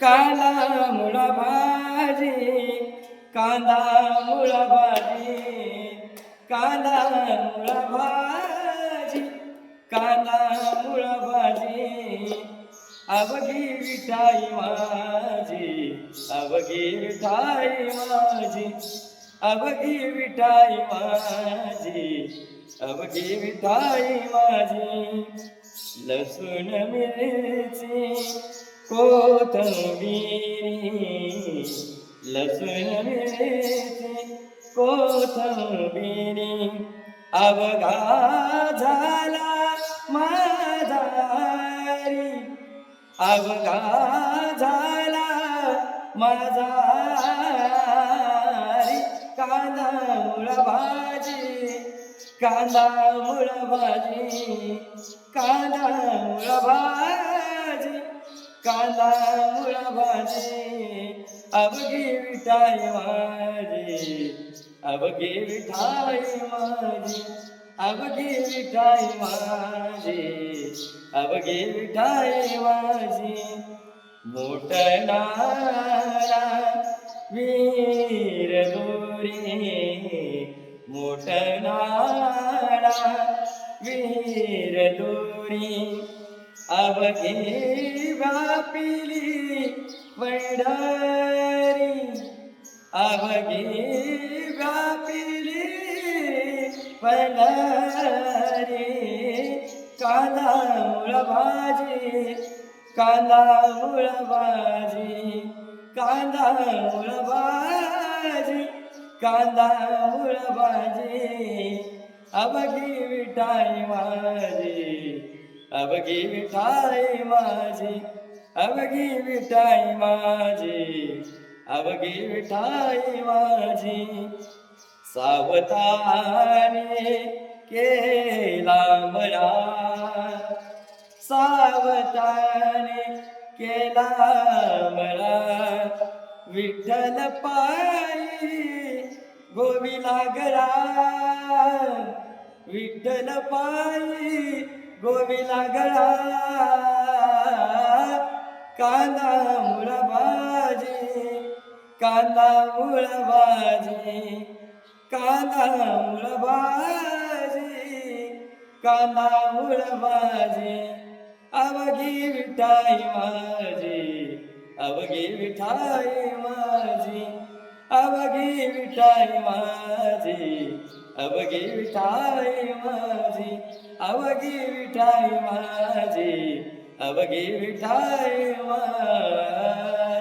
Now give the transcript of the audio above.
कांदा मुळा भाजी, कांदा मुळा भाजी, कांदा मुळा भाजी, कांदा मुळा भाजी, अवघी विठाई माझी, अवघी विठाई माझी, अवघी विठाई माझी, अवघी विठाई माझी. लसूण मिरची कोथिंबीर, लसूण मिरची कोथिंबीर, अवघा झाला माझा री, अवघा झाला माझा री. कांदा मुळा भाजी, कांदा मुळा भाजी, कांदा मुळा भाजी, कांदा मुळा भाजी, अवघी विठाई माझी, अवघी विठाई माझी, अवघी विठाई माझी, अवघी विठाई माझी. मोठनाळा वीर दोरी, मोठनाळा वीर दोरी, अवघी व्यापिली पंढरी, अवघी व्यापिली पंढरी. कांदा मुळा भाजी, कांदा मुळा भाजी, कांदा मुळा भाजी, कांदा मुळा भाजी, अवघी विठाई माझी, अवघी विठाई माझी, अवघी विठाई माझी, अवघी विठाई माझी. सावताने केला मला, सावताने केला मला, विठ्ठल पायी गोविला गळा, विठ्ठल पायी गोविला गळा. कांदा मुळा भाजी, कांदा मुळा भाजी, कांदा मुळा भाजी, कांदा मुळा भाजी, अवघी विठाई माझी, अवघी विठाई माझी, अवघी विठाई माझी, अवघी विठाई माझी, अवघी विठाई माझी, अवघी विठाई माझी.